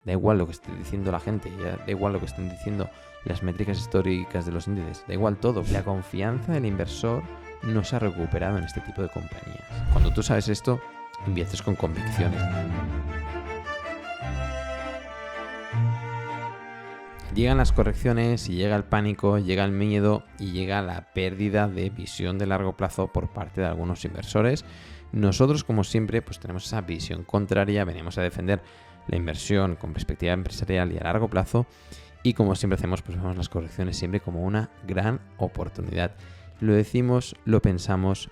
Da igual lo que esté diciendo la gente, da igual lo que estén diciendo las métricas históricas de los índices, da igual todo. La confianza del inversor no se ha recuperado en este tipo de compañías. Cuando tú sabes esto, inviertes con convicciones. Llegan las correcciones y llega el pánico, llega el miedo y llega la pérdida de visión de largo plazo por parte de algunos inversores. Nosotros, como siempre, pues tenemos esa visión contraria, venimos a defender la inversión con perspectiva empresarial y a largo plazo, y como siempre hacemos, pues vemos las correcciones siempre como una gran oportunidad. Lo decimos, lo pensamos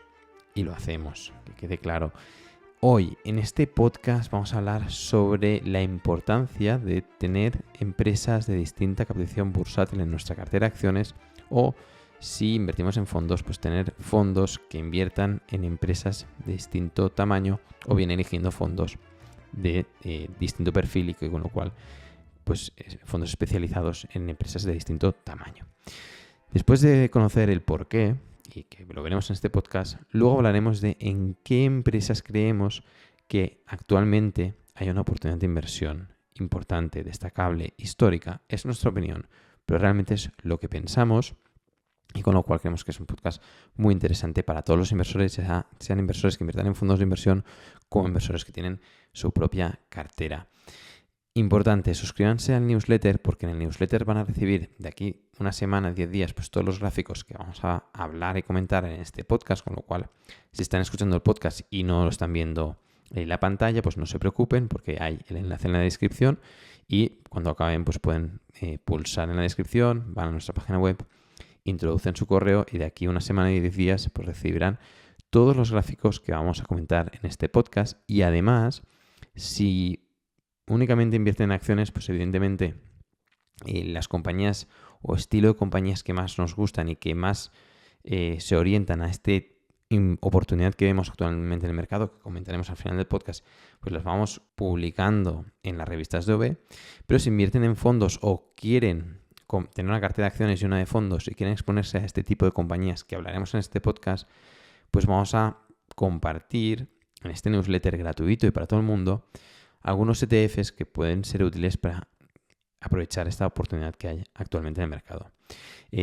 y lo hacemos, que quede claro. Hoy en este podcast vamos a hablar sobre la importancia de tener empresas de distinta capitalización bursátil en nuestra cartera de acciones, o si invertimos en fondos, pues tener fondos que inviertan en empresas de distinto tamaño, o bien eligiendo fondos de distinto perfil, y que con lo cual pues fondos especializados en empresas de distinto tamaño. Después de conocer el porqué, y que lo veremos en este podcast, luego hablaremos de en qué empresas creemos que actualmente hay una oportunidad de inversión importante, destacable, histórica. Es nuestra opinión, pero realmente es lo que pensamos, y con lo cual creemos que es un podcast muy interesante para todos los inversores, sean inversores que inviertan en fondos de inversión como inversores que tienen su propia cartera. Importante, suscríbanse al newsletter, porque en el newsletter van a recibir de aquí una semana, 10 días, pues todos los gráficos que vamos a hablar y comentar en este podcast, con lo cual si están escuchando el podcast y no lo están viendo en la pantalla, pues no se preocupen, porque hay el enlace en la descripción, y cuando acaben pues pueden pulsar en la descripción, van a nuestra página web, introducen su correo, y de aquí una semana y 10 días pues recibirán todos los gráficos que vamos a comentar en este podcast. Y además, si únicamente invierten en acciones, pues evidentemente las compañías o estilo de compañías que más nos gustan y que más se orientan a esta oportunidad que vemos actualmente en el mercado, que comentaremos al final del podcast, pues las vamos publicando en las revistas de OB. Pero si invierten en fondos o quieren tener una cartera de acciones y una de fondos y quieren exponerse a este tipo de compañías que hablaremos en este podcast, pues vamos a compartir en este newsletter gratuito y para todo el mundo algunos ETFs que pueden ser útiles para aprovechar esta oportunidad que hay actualmente en el mercado.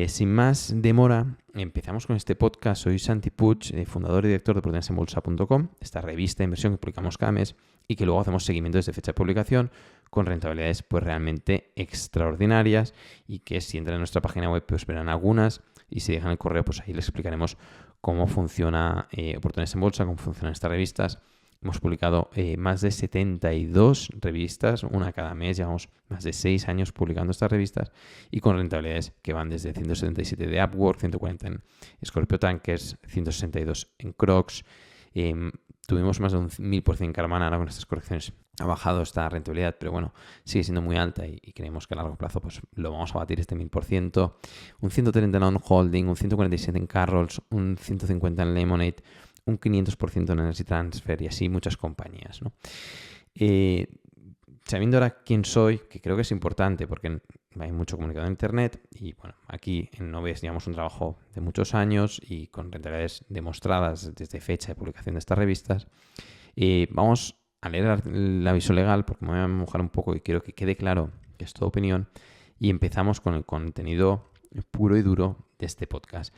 Sin más demora, empezamos con este podcast. Soy Santi Puig, fundador y director de oportunidadesenbolsa.com, esta revista de inversión que publicamos cada mes y que luego hacemos seguimiento desde fecha de publicación con rentabilidades pues realmente extraordinarias, y que si entran en nuestra página web pues verán algunas, y si dejan el correo pues ahí les explicaremos cómo funciona Oportunidades en Bolsa, cómo funcionan estas revistas. Hemos publicado más de 72 revistas, una cada mes. Llevamos más de 6 años publicando estas revistas, y con rentabilidades que van desde 177 de Upwork, 140 en Scorpio Tankers, 162 en Crocs. Tuvimos más de un 1000% en Carman. Ahora con estas correcciones ha bajado esta rentabilidad, pero bueno, sigue siendo muy alta, y creemos que a largo plazo pues lo vamos a batir este 1000%. Un 130 en On Holding, un 147 en Carrolls, un 150 en Lemonade, un 500% en Energy Transfer, y así muchas compañías, ¿no? Sabiendo ahora quién soy, que creo que es importante porque hay mucho comunicado en internet, y bueno, aquí en Noves llevamos un trabajo de muchos años y con rentabilidades demostradas desde fecha de publicación de estas revistas. Vamos a leer el aviso legal, porque me voy a mojar un poco y quiero que quede claro que es toda opinión, y empezamos con el contenido puro y duro de este podcast.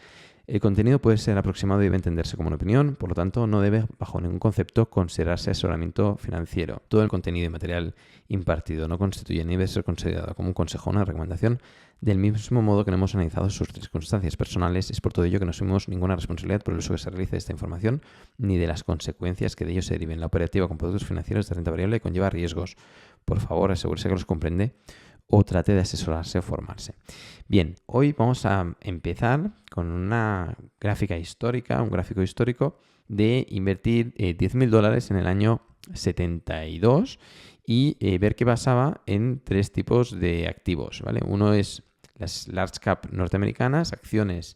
El contenido puede ser aproximado y debe entenderse como una opinión, por lo tanto no debe bajo ningún concepto considerarse asesoramiento financiero. Todo el contenido y material impartido no constituye ni debe ser considerado como un consejo o una recomendación, del mismo modo que no hemos analizado sus circunstancias personales. Es por todo ello que no asumimos ninguna responsabilidad por el uso que se realice de esta información, ni de las consecuencias que de ello se deriven. La operativa con productos financieros de renta variable conlleva riesgos. Por favor, asegúrese que los comprende o trate de asesorarse o formarse. Bien, hoy vamos a empezar con una gráfica histórica, un gráfico histórico de invertir $10.000 en el año 72 y ver qué pasaba en 3 tipos de activos, ¿vale? Uno es las large cap norteamericanas, acciones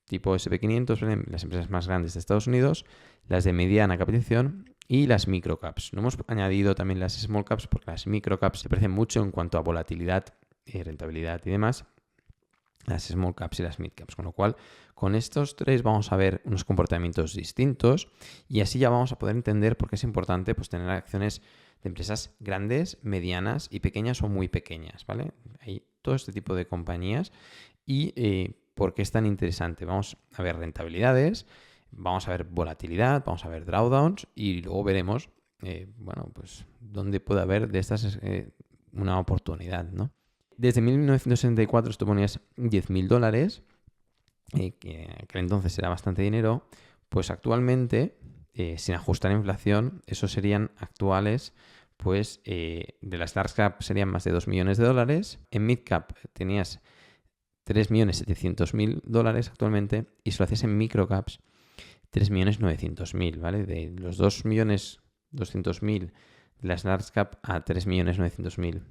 tipo SP500, ¿vale? Las empresas más grandes de Estados Unidos, las de mediana capitalización y las microcaps. No hemos añadido también las small caps porque las microcaps se parecen mucho en cuanto a volatilidad, rentabilidad y demás, las small caps y las mid caps, con lo cual con estos 3 vamos a ver unos comportamientos distintos, y así ya vamos a poder entender por qué es importante pues tener acciones de empresas grandes, medianas y pequeñas o muy pequeñas, ¿vale? Hay todo este tipo de compañías. ¿Y por qué es tan interesante? Vamos a ver rentabilidades, vamos a ver volatilidad, vamos a ver drawdowns y luego veremos, pues dónde puede haber de estas una oportunidad, ¿no? Desde 1964 esto ponías $10.000, que en aquel entonces era bastante dinero, pues actualmente, sin ajustar inflación, esos serían actuales, pues de las large cap serían más de $2 millones. En mid cap tenías $3.700.000 actualmente, y si lo hacías en micro caps, 3.900.000, ¿vale? De los 2.200.000 de las large cap a 3.900.000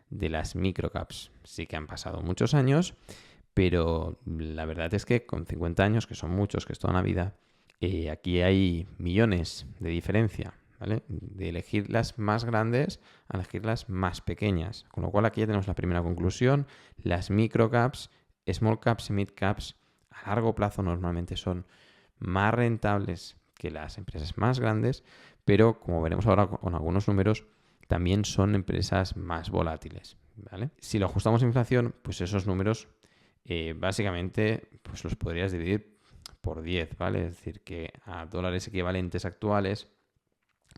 de las micro caps. Sí que han pasado muchos años, pero la verdad es que con 50 años, que son muchos, que es toda una vida, aquí hay millones de diferencia, ¿vale? De elegir las más grandes a elegir las más pequeñas. Con lo cual aquí ya tenemos la primera conclusión. Las micro caps, small caps y mid caps a largo plazo normalmente son más rentables que las empresas más grandes, pero como veremos ahora con algunos números, también son empresas más volátiles, ¿vale? Si lo ajustamos a inflación, pues esos números básicamente pues los podrías dividir por 10, ¿vale? Es decir, que a dólares equivalentes actuales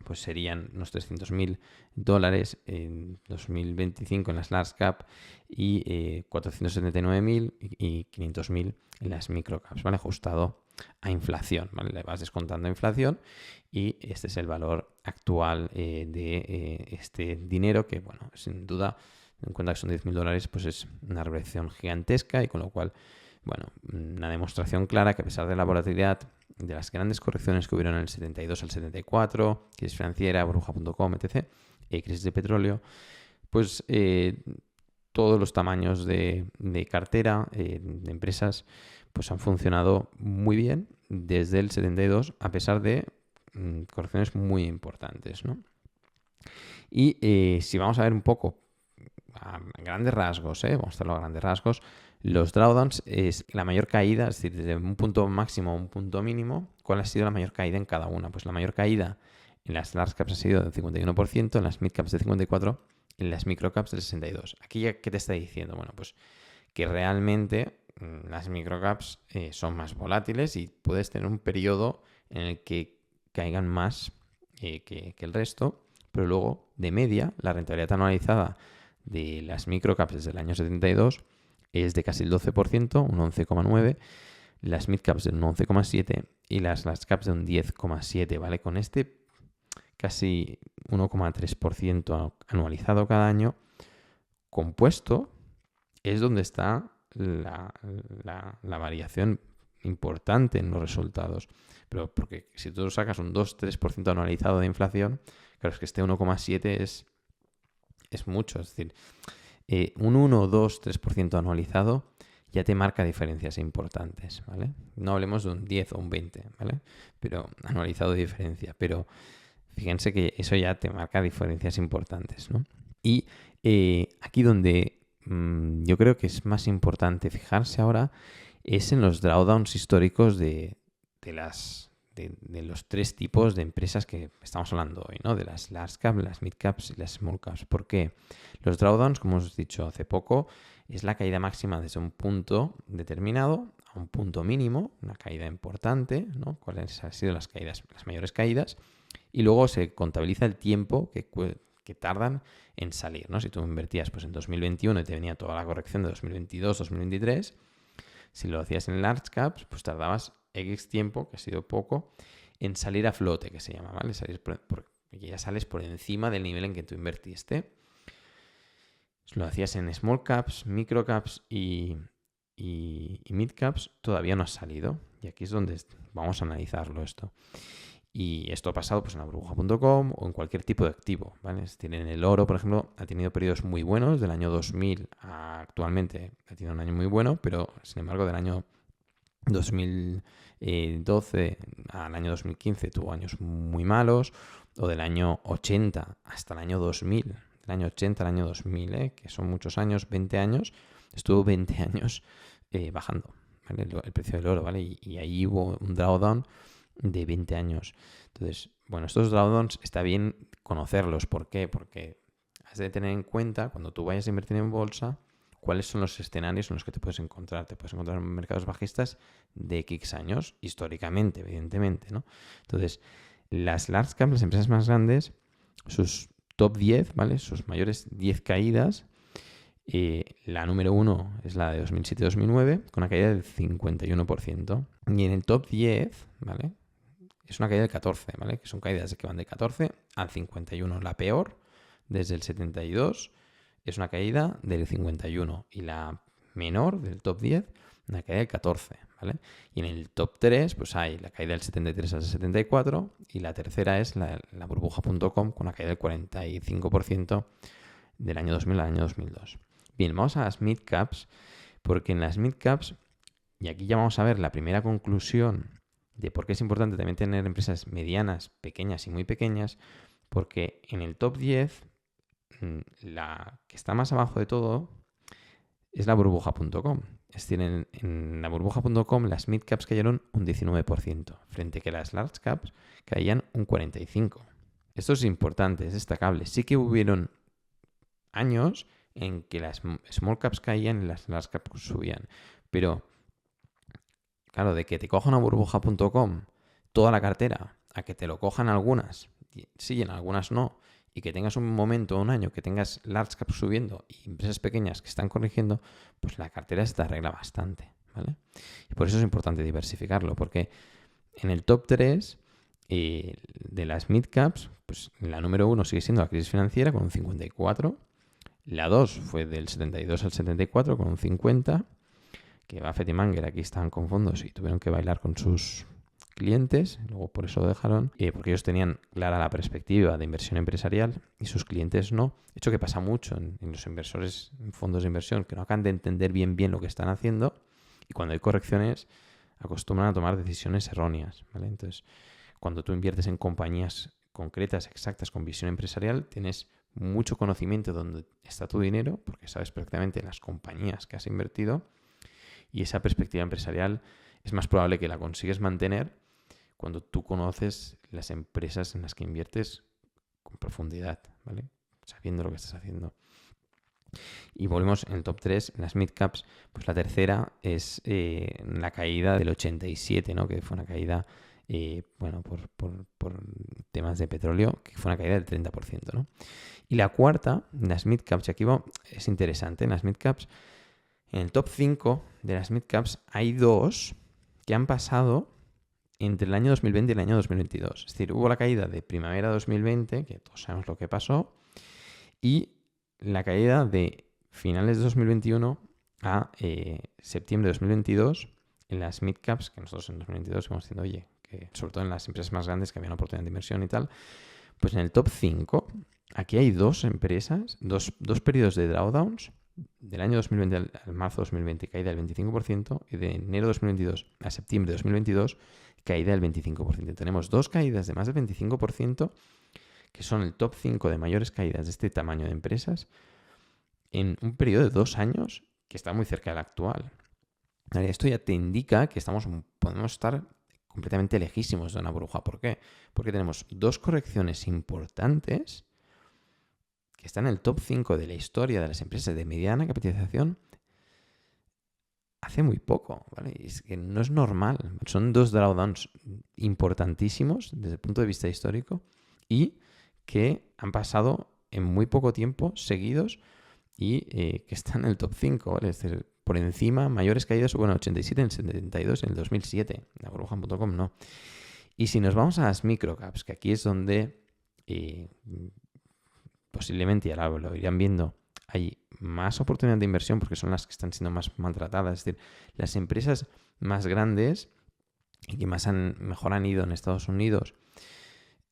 pues serían unos $300.000 en 2025 en las large cap y 479.000 y 500.000 en las micro caps, ¿vale? Ajustado a inflación, ¿vale? Le vas descontando inflación y este es el valor actual de este dinero que, bueno, sin duda, en cuenta que son $10.000, pues es una reversión gigantesca y con lo cual, bueno, una demostración clara que a pesar de la volatilidad, de las grandes correcciones que hubieron en el 72 al 74, crisis financiera, burbuja.com, etc., crisis de petróleo, pues todos los tamaños de cartera de empresas pues han funcionado muy bien desde el 72 a pesar de correcciones muy importantes, ¿no? Y si vamos a ver un poco a grandes rasgos, vamos a hacerlo a grandes rasgos, los drawdowns es la mayor caída, es decir, desde un punto máximo a un punto mínimo, ¿cuál ha sido la mayor caída en cada una? Pues la mayor caída en las large caps ha sido del 51%, en las mid caps del 54%, en las micro caps del 62%. Aquí ya, ¿qué te está diciendo? Bueno, pues que realmente las micro caps son más volátiles y puedes tener un periodo en el que caigan más que el resto, pero luego, de media, la rentabilidad anualizada de las micro caps desde el año 72 es de casi el 12%, un 11,9%, las mid caps de un 11,7% y las large caps de un 10,7%, ¿vale? Con este casi 1,3% anualizado cada año compuesto es donde está la variación importante en los resultados. Pero porque si tú sacas un 2-3% anualizado de inflación, claro, es que este 1,7% es mucho. Es decir, un 1, 2, 3% anualizado ya te marca diferencias importantes, ¿vale? No hablemos de un 10 o un 20, ¿vale? Pero anualizado de diferencia. Pero fíjense que eso ya te marca diferencias importantes, ¿no? Y aquí donde yo creo que es más importante fijarse ahora es en los drawdowns históricos de los tres tipos de empresas que estamos hablando hoy, ¿no? De las large caps, las mid caps y las small caps. ¿Por qué? Los drawdowns, como os he dicho hace poco, es la caída máxima desde un punto determinado a un punto mínimo, una caída importante, ¿no? ¿Cuáles han sido las mayores caídas? Y luego se contabiliza el tiempo que tardan en salir, ¿no? Si tú invertías pues, en 2021 y te venía toda la corrección de 2022, 2023, si lo hacías en large caps, pues tardabas X tiempo, que ha sido poco, en salir a flote, que se llama, ¿vale? Porque ya sales por encima del nivel en que tú invertiste. Si lo hacías en small caps, micro caps y mid caps, todavía no has salido. Y aquí es donde vamos a analizarlo esto. Y esto ha pasado pues, en la burbuja.com o en cualquier tipo de activo, ¿vale? Es decir, en el oro, por ejemplo, ha tenido periodos muy buenos, del año 2000 a actualmente ha tenido un año muy bueno, pero sin embargo del año 2012 al año 2015 tuvo años muy malos, o del año 80 hasta el año 2000, del año 80 al año 2000, que son muchos años, 20 años, estuvo 20 años bajando, ¿vale? El precio del oro, ¿vale? Y ahí hubo un drawdown de 20 años. Entonces, bueno, estos drawdowns está bien conocerlos. ¿Por qué? Porque has de tener en cuenta, cuando tú vayas a invertir en bolsa, cuáles son los escenarios en los que te puedes encontrar. Te puedes encontrar en mercados bajistas de X años, históricamente, evidentemente, ¿no? Entonces, las large caps, las empresas más grandes, sus top 10, ¿vale? Sus mayores 10 caídas, la número 1 es la de 2007-2009, con una caída del 51%. Y en el top 10, ¿vale? Es una caída del 14, ¿vale? Que son caídas que van de 14 al 51. La peor, desde el 72, es una caída del 51. Y la menor, del top 10, una caída del 14, ¿vale? Y en el top 3, pues hay la caída del 73 al 74. Y la tercera es la burbuja.com, con una caída del 45% del año 2000 al año 2002. Bien, vamos a las mid-caps, porque en las mid-caps, y aquí ya vamos a ver la primera conclusión de por qué es importante también tener empresas medianas, pequeñas y muy pequeñas, porque en el top 10, la que está más abajo de todo es la burbuja.com. Es decir, en la burbuja.com las mid-caps cayeron un 19%, frente a que las large caps caían un 45%. Esto es importante, es destacable. Sí que hubieron años en que las small caps caían y las large caps subían. Pero, claro, de que te coja una burbuja.com toda la cartera, a que te lo cojan algunas, sí, en algunas no, y que tengas un momento, un año, que tengas large caps subiendo y empresas pequeñas que están corrigiendo, pues la cartera se te arregla bastante, ¿vale? Y por eso es importante diversificarlo, porque en el top 3 de las mid caps, pues la número 1 sigue siendo la crisis financiera con un 54%. La 2 fue del 72 al 74 con un 50, que Buffett y Munger aquí estaban con fondos y tuvieron que bailar con sus clientes, luego por eso lo dejaron, porque ellos tenían clara la perspectiva de inversión empresarial y sus clientes no. De hecho, que pasa mucho en los inversores, en fondos de inversión, que no acaban de entender bien lo que están haciendo y cuando hay correcciones acostumbran a tomar decisiones erróneas, ¿vale? Entonces, cuando tú inviertes en compañías concretas, exactas, con visión empresarial, tienes mucho conocimiento de dónde está tu dinero, porque sabes perfectamente las compañías que has invertido, y esa perspectiva empresarial es más probable que la consigues mantener cuando tú conoces las empresas en las que inviertes con profundidad, ¿vale? Sabiendo lo que estás haciendo. Y volvemos en el top 3, en las mid-caps, pues la tercera es la caída del 87, ¿no? Que fue una caída, por temas de petróleo, que fue una caída del 30%, ¿no? Y la cuarta, las mid-caps, y aquí es interesante, en las mid-caps, en el top 5 de las mid-caps hay dos que han pasado entre el año 2020 y el año 2022. Es decir, hubo la caída de primavera 2020, que todos sabemos lo que pasó, y la caída de finales de 2021 a septiembre de 2022 en las mid-caps, que nosotros en 2022 íbamos diciendo, oye, que sobre todo en las empresas más grandes que habían oportunidad de inversión y tal, pues en el top 5, aquí hay dos empresas, dos periodos de drawdowns, del año 2020 al marzo 2020 caída del 25% y de enero 2022 a septiembre de 2022 caída del 25%. Tenemos dos caídas de más del 25% que son el top 5 de mayores caídas de este tamaño de empresas en un periodo de 2 años que está muy cerca del actual. Esto ya te indica que podemos estar completamente lejísimos de una burbuja. ¿Por qué? Porque tenemos dos correcciones importantes que están en el top 5 de la historia de las empresas de mediana capitalización hace muy poco, ¿vale? Es que no es normal. Son dos drawdowns importantísimos desde el punto de vista histórico y que han pasado en muy poco tiempo seguidos y que están en el top 5, ¿vale? Es decir, por encima, mayores caídas hubo en el 87, en el 72, en el 2007. La burbuja.com no. Y si nos vamos a las microcaps, que aquí es donde posiblemente, y ahora lo irán viendo, hay más oportunidad de inversión porque son las que están siendo más maltratadas. Es decir, las empresas más grandes y que mejor han ido en Estados Unidos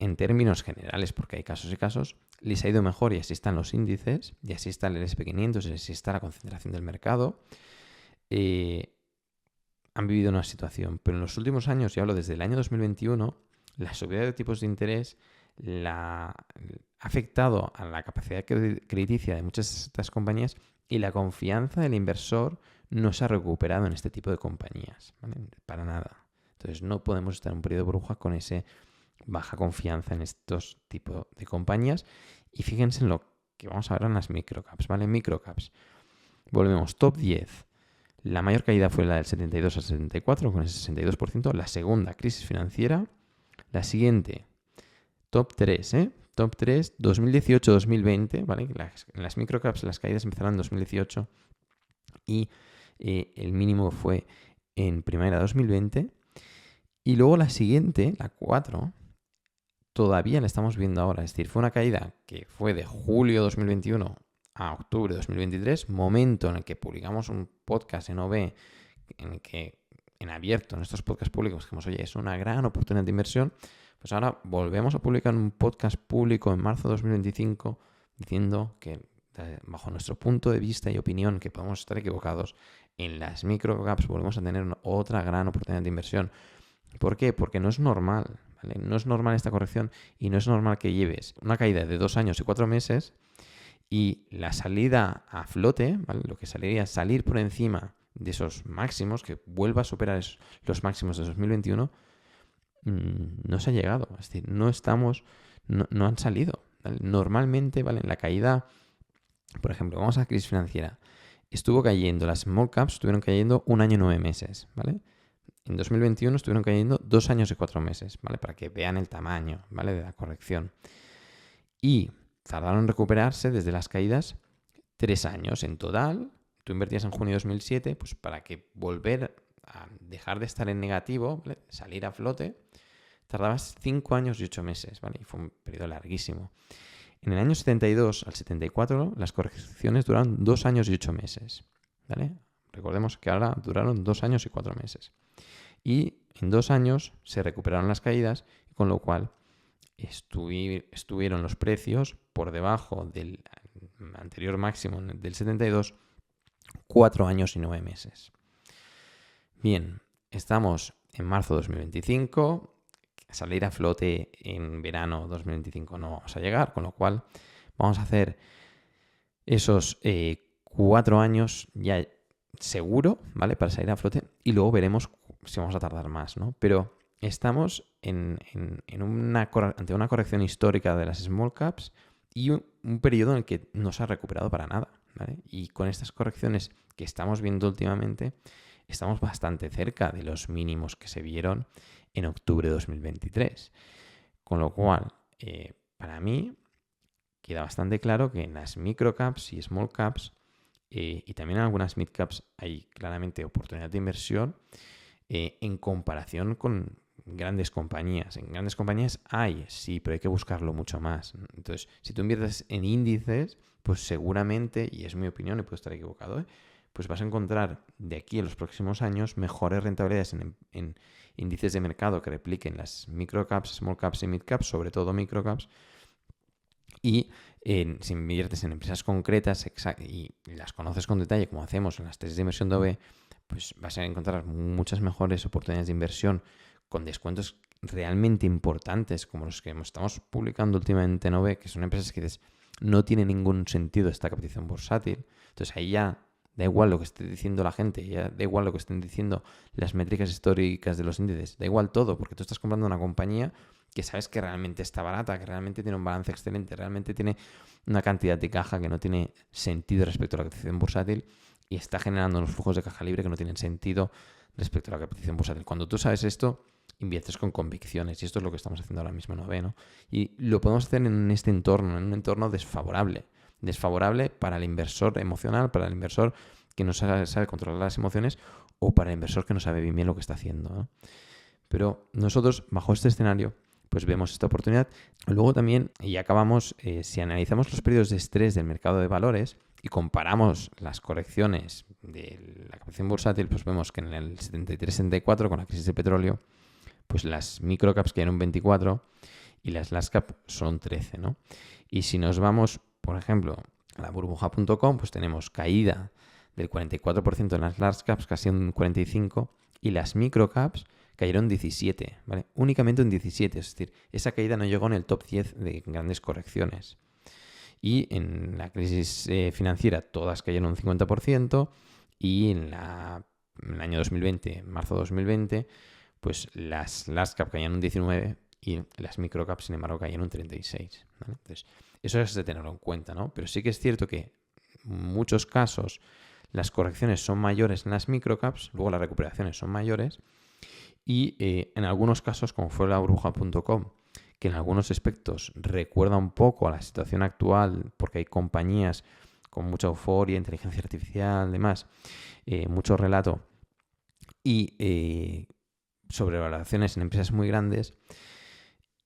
en términos generales, porque hay casos y casos, les ha ido mejor y así están los índices, y así está el SP500, y así está la concentración del mercado. Han vivido una situación, pero en los últimos años, y hablo desde el año 2021, la subida de tipos de interés ha afectado a la capacidad crediticia de muchas de estas compañías y la confianza del inversor no se ha recuperado en este tipo de compañías, ¿vale? Para nada. Entonces no podemos estar en un periodo de burbuja con ese baja confianza en estos tipos de compañías. Y fíjense en lo que vamos a ver en las microcaps, ¿vale? Microcaps. Volvemos, top 10. La mayor caída fue la del 72 al 74, con ese 62%. La segunda, crisis financiera. La siguiente, top 3, Top 3, 2018-2020, ¿vale? En las microcaps las caídas empezaron en 2018 y el mínimo fue en primavera de 2020. Y luego la siguiente, la 4, todavía la estamos viendo ahora. Es decir, fue una caída que fue de julio 2021 a octubre de 2023, momento en el que publicamos un podcast en OB, en el que en abierto, en estos podcasts públicos, dijimos, oye, es una gran oportunidad de inversión. Pues ahora volvemos a publicar un podcast público en marzo de 2025 diciendo que bajo nuestro punto de vista y opinión, que podemos estar equivocados, en las microcaps volvemos a tener otra gran oportunidad de inversión. ¿Por qué? Porque no es normal, ¿vale? No es normal esta corrección y no es normal que lleves una caída de 2 años y 4 meses y la salida a flote, ¿vale? Lo que saldría es salir por encima de esos máximos, que vuelva a superar los máximos de 2021, no se ha llegado. Es decir, no han salido, ¿vale? Normalmente, ¿vale? En la caída, por ejemplo, vamos a la crisis financiera, estuvo cayendo, las small caps estuvieron cayendo 1 año y 9 meses, ¿vale? En 2021 estuvieron cayendo 2 años y 4 meses, ¿vale? Para que vean el tamaño, ¿vale? De la corrección. Y tardaron en recuperarse desde las caídas 3 años en total. Tú invertías en junio de 2007, pues para que volver a dejar de estar en negativo, ¿vale? Salir a flote, tardabas 5 años y 8 meses, ¿vale? Y fue un periodo larguísimo. En el año 72 al 74, las correcciones duraron 2 años y 8 meses, ¿vale? Recordemos que ahora duraron 2 años y 4 meses. Y en 2 años se recuperaron las caídas, con lo cual estuvieron los precios por debajo del anterior máximo del 72, 4 años y 9 meses. Bien, estamos en marzo de 2025. Salir a flote en verano 2025 no vamos a llegar, con lo cual vamos a hacer esos 4 años ya seguro, ¿vale? Para salir a flote y luego veremos si vamos a tardar más, ¿no? Pero estamos ante una corrección histórica de las small caps y un periodo en el que no se ha recuperado para nada, ¿vale? Y con estas correcciones que estamos viendo últimamente, estamos bastante cerca de los mínimos que se vieron en octubre de 2023. Con lo cual, para mí, queda bastante claro que en las microcaps y small caps y también en algunas midcaps hay claramente oportunidad de inversión en comparación con grandes compañías. En grandes compañías hay, sí, pero hay que buscarlo mucho más. Entonces, si tú inviertes en índices, pues seguramente, y es mi opinión y puedo estar equivocado, pues vas a encontrar de aquí a los próximos años mejores rentabilidades en índices de mercado que repliquen las microcaps, small caps y midcaps, sobre todo microcaps. Y si inviertes en empresas concretas y las conoces con detalle, como hacemos en las tesis de inversión de OB, pues vas a encontrar muchas mejores oportunidades de inversión con descuentos realmente importantes, como los que estamos publicando últimamente en OB, que son empresas que dices, no tiene ningún sentido esta capitalización bursátil. Entonces ahí ya da igual lo que esté diciendo la gente, ya da igual lo que estén diciendo las métricas históricas de los índices, da igual todo, porque tú estás comprando una compañía que sabes que realmente está barata, que realmente tiene un balance excelente, realmente tiene una cantidad de caja que no tiene sentido respecto a la capitalización bursátil y está generando unos flujos de caja libre que no tienen sentido respecto a la capitalización bursátil. Cuando tú sabes esto, inviertes con convicciones y esto es lo que estamos haciendo ahora mismo en OB, ¿no? Y lo podemos hacer en este entorno, en un entorno desfavorable para el inversor emocional, para el inversor que no sabe controlar las emociones o para el inversor que no sabe bien lo que está haciendo, ¿no? Pero nosotros, bajo este escenario, pues vemos esta oportunidad. Luego también, y acabamos, si analizamos los periodos de estrés del mercado de valores y comparamos las correcciones de la capitalización bursátil, pues vemos que en el 73-74, con la crisis de petróleo, pues las microcaps cayeron 24 y las large cap son 13, ¿no? Y si nos vamos, por ejemplo, a la burbuja.com, pues tenemos caída del 44% en las large caps, casi un 45%, y las microcaps cayeron 17, ¿vale? Únicamente un 17, es decir, esa caída no llegó en el top 10 de grandes correcciones. Y en la crisis financiera todas cayeron un 50% y en el año 2020, marzo de 2020, pues las large cap caían un 19% y las microcap, sin embargo, caían un 36%. ¿Vale? Entonces, eso es de tenerlo en cuenta, ¿no? Pero sí que es cierto que en muchos casos las correcciones son mayores en las microcaps, luego las recuperaciones son mayores y en algunos casos, como fue la burbuja.com, que en algunos aspectos recuerda un poco a la situación actual porque hay compañías con mucha euforia, inteligencia artificial, demás, mucho relato y sobrevaloraciones en empresas muy grandes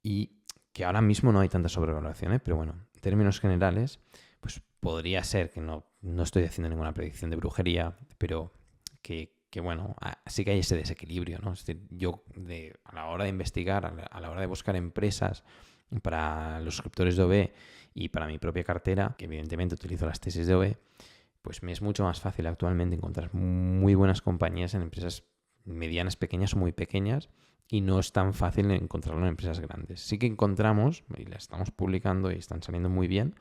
y que ahora mismo no hay tantas sobrevaloraciones, pero bueno, en términos generales, pues podría ser que no estoy haciendo ninguna predicción de brujería, pero que bueno, sí que hay ese desequilibrio, ¿no? Es decir, yo a la hora de investigar, a la hora de buscar empresas para los suscriptores de OVE y para mi propia cartera, que evidentemente utilizo las tesis de OVE, pues me es mucho más fácil actualmente encontrar muy buenas compañías en empresas medianas, pequeñas o muy pequeñas, y no es tan fácil encontrarlo en empresas grandes. Sí que encontramos, y las estamos publicando y están saliendo muy bien,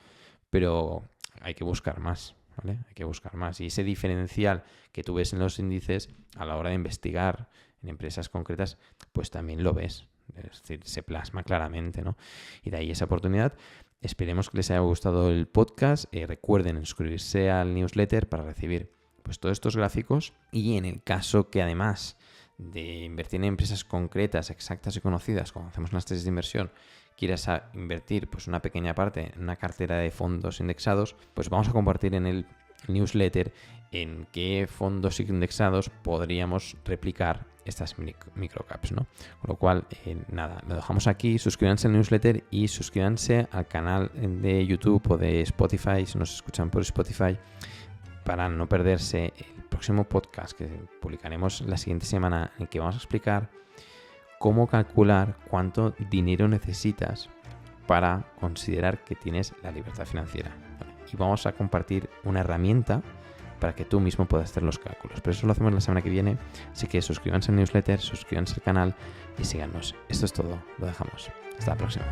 pero hay que buscar más. ¿Vale? Hay que buscar más. Y ese diferencial que tú ves en los índices a la hora de investigar en empresas concretas, pues también lo ves. Es decir, se plasma claramente, ¿no? Y de ahí esa oportunidad. Esperemos que les haya gustado el podcast. Recuerden suscribirse al newsletter para recibir pues todos estos gráficos. Y en el caso que además de invertir en empresas concretas, exactas y conocidas, como hacemos en las tesis de inversión, quieras invertir pues una pequeña parte en una cartera de fondos indexados, pues vamos a compartir en el newsletter en qué fondos indexados podríamos replicar estas microcaps, ¿no? Con lo cual, nada, lo dejamos aquí. Suscríbanse al newsletter y suscríbanse al canal de YouTube o de Spotify, si nos escuchan por Spotify, para no perderse el próximo podcast que publicaremos la siguiente semana, en el que vamos a explicar cómo calcular cuánto dinero necesitas para considerar que tienes la libertad financiera. ¿Vale? Y vamos a compartir una herramienta para que tú mismo puedas hacer los cálculos. Pero eso lo hacemos la semana que viene, así que suscríbanse al newsletter, suscríbanse al canal y síganos. Esto es todo, lo dejamos. Hasta la próxima.